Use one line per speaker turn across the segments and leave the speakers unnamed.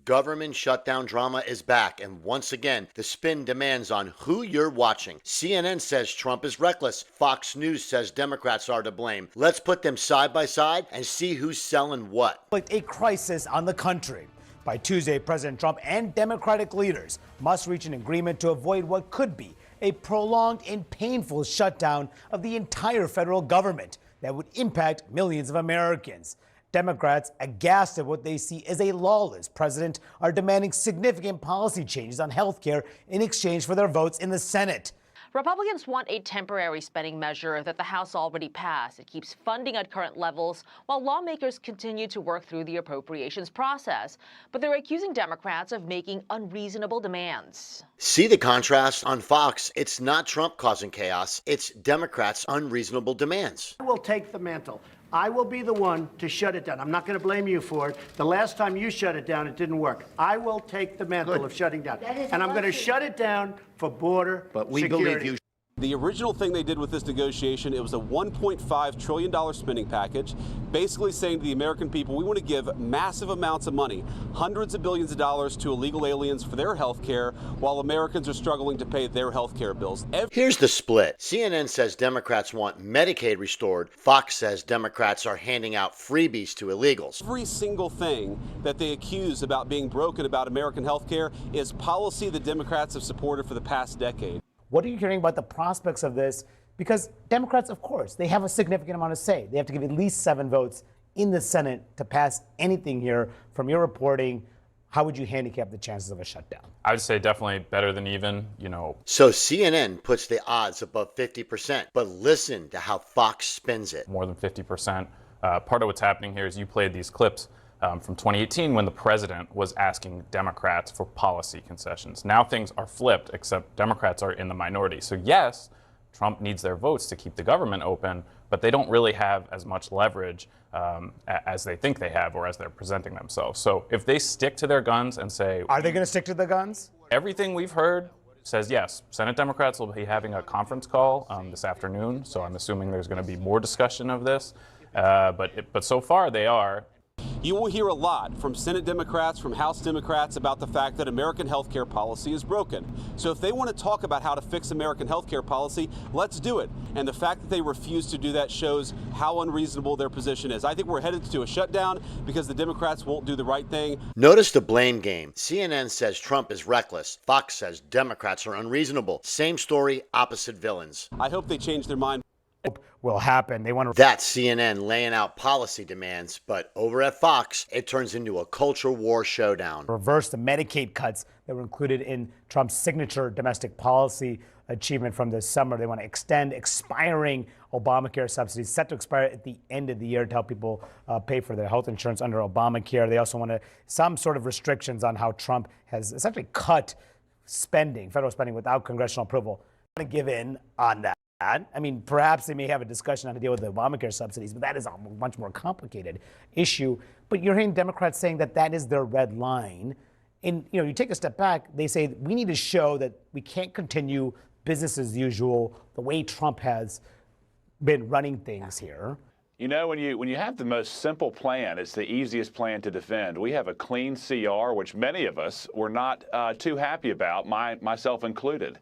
Government shutdown drama is back, and once again, the spin demands on who you're watching. CNN says Trump is reckless. Fox News says Democrats are to blame. Let's put them side by side and see who's selling what.
Like a crisis on the country. By Tuesday, President Trump and Democratic leaders must reach an agreement to avoid what could be a prolonged and painful shutdown of the entire federal government that would impact millions of Americans. Democrats, aghast at what they see as a lawless president, are demanding significant policy changes on health care in exchange for their votes in the Senate.
Republicans want a temporary spending measure that the House already passed. It keeps funding at current levels while lawmakers continue to work through the appropriations process. But they're accusing Democrats of making unreasonable demands.
See the contrast on Fox. It's not Trump causing chaos. It's Democrats' unreasonable demands.
I will take the mantle. I will be the one to shut it down. I'm not going to blame you for it. The last time you shut it down, it didn't work. I will take the mantle of shutting down. And I'm going to shut it down for border
But we
security.
believe you.
The original thing they did with this negotiation, it was a $1.5 trillion spending package, basically saying to the American people, we want to give massive amounts of money, hundreds of billions of dollars to illegal aliens for their health care, while Americans are struggling to pay their health care bills.
Here's the split. CNN says Democrats want Medicaid restored. Fox says Democrats are handing out freebies to illegals.
Every single thing that they accuse about being broken about American health care is policy the Democrats have supported for the past decade.
What are you hearing about the prospects of this? Because Democrats, of course, they have a significant amount of say. They have to give at least 7 votes in the Senate to pass anything here. From your reporting, how would you handicap the chances of a shutdown?
I would say definitely better than even,
So CNN puts the odds above 50%, but listen to how Fox spins it.
more than 50%. Part of what's happening here is you played these clips from 2018 when the president was asking Democrats for policy concessions. Now things are flipped, except Democrats are in the minority. So yes, Trump needs their votes to keep the government open, but they don't really have as much leverage as they think they have or as they're presenting themselves. So if they stick to their guns and say...
Are they going to stick to the guns?
Everything we've heard says yes. Senate Democrats will be having a conference call this afternoon, so I'm assuming there's going to be more discussion of this. But so far they are.
You will hear a lot from Senate Democrats, from House Democrats about the fact that American health care policy is broken. So if they want to talk about how to fix American health care policy, let's do it. And the fact that they refuse to do that shows how unreasonable their position is. I think we're headed to a shutdown because the Democrats won't do the right thing.
Notice the blame game. CNN says Trump is reckless. Fox says Democrats are unreasonable. Same story, opposite villains.
I hope they change their mind.
Will happen. They want to...
That's CNN laying out policy demands, but over at Fox, it turns into a culture war showdown.
reverse the Medicaid cuts that were included in Trump's signature domestic policy achievement from this summer. They want to extend expiring Obamacare subsidies set to expire at the end of the year to help people pay for their health insurance under Obamacare. They also want some sort of restrictions on how Trump has essentially cut spending, federal spending, without congressional approval. I'm going to give in on that. I mean, perhaps they may have a discussion on how to deal with the Obamacare subsidies, but that is a much more complicated issue. But you're hearing Democrats saying that that is their red line. And, you take a step back, they say we need to show that we can't continue business as usual the way Trump has been running things here.
When you have the most simple plan, it's the easiest plan to defend. We have a clean CR, which many of us were not too happy about, myself included.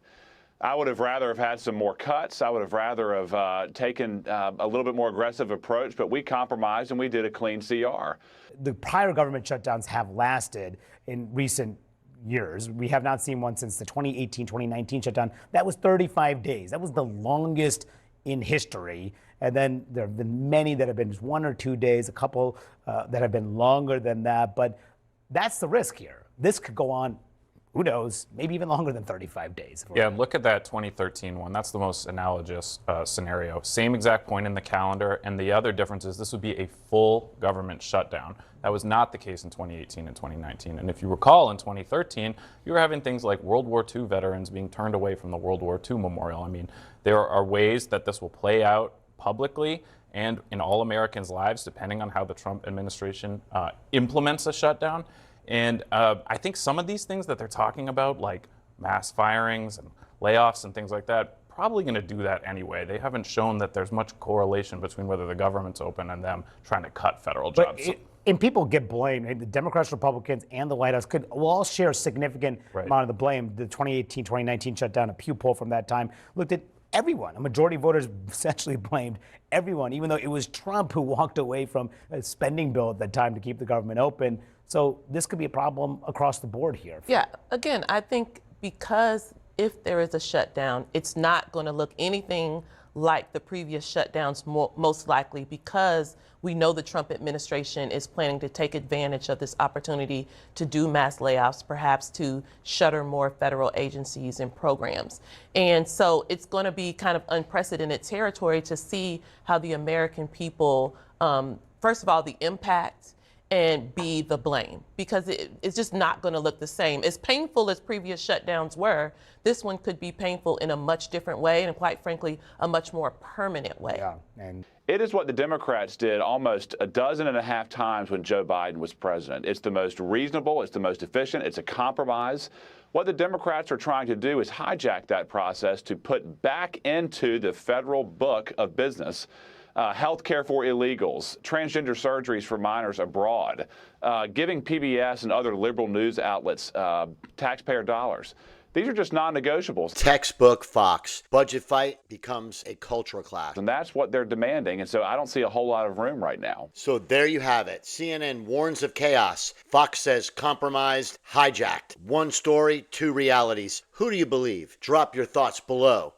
I would have rather have had some more cuts. I would have rather have taken a little bit more aggressive approach, but we compromised and we did a clean CR.
The prior government shutdowns have lasted in recent years. We have not seen one since the 2018-2019 shutdown. That was 35 days. That was the longest in history. And then there have been many that have been just 1 or 2 days, a couple that have been longer than that. But that's the risk here. This could go on, who knows, maybe even longer than 35 days.
Yeah, look at that 2013 one. That's the most analogous scenario. Same exact point in the calendar, and the other difference is this would be a full government shutdown. That was not the case in 2018 and 2019. And if you recall, in 2013, you were having things like World War II veterans being turned away from the World War II memorial. I mean, there are ways that this will play out publicly and in all Americans' lives, depending on how the Trump administration implements a shutdown. And I think some of these things that they're talking about, like mass firings and layoffs and things like that, probably going to do that anyway. They haven't shown that there's much correlation between whether the government's open and them trying to cut federal jobs.
And people get blamed. The Democrats, Republicans, and the White House will all share a significant amount of the blame. The 2018, 2019 shutdown, a Pew poll from that time, looked at everyone. A majority of voters essentially blamed everyone, even though it was Trump who walked away from a spending bill at that time to keep the government open. So this could be a problem across the board here.
Yeah, again, I think because if there is a shutdown, it's not going to look anything like the previous shutdowns, most likely, because we know the Trump administration is planning to take advantage of this opportunity to do mass layoffs, perhaps to shutter more federal agencies and programs. And so it's going to be kind of unprecedented territory to see how the American people, first of all, the impact, and B, the blame, because it's just not going to look the same. As painful as previous shutdowns were, this one could be painful in a much different way, and quite frankly, a much more permanent way.
Yeah, and
It is what the Democrats did almost 12.5 times when Joe Biden was president. It's the most reasonable, it's the most efficient, it's a compromise. What the Democrats are trying to do is hijack that process to put back into the federal book of business health care for illegals, transgender surgeries for minors abroad, giving PBS and other liberal news outlets taxpayer dollars. These are just non-negotiables.
Textbook Fox. Budget fight becomes a cultural clash.
And that's what they're demanding. And so I don't see a whole lot of room right now.
So there you have it. CNN warns of chaos. Fox says compromised, hijacked. One story, two realities. Who do you believe? Drop your thoughts below.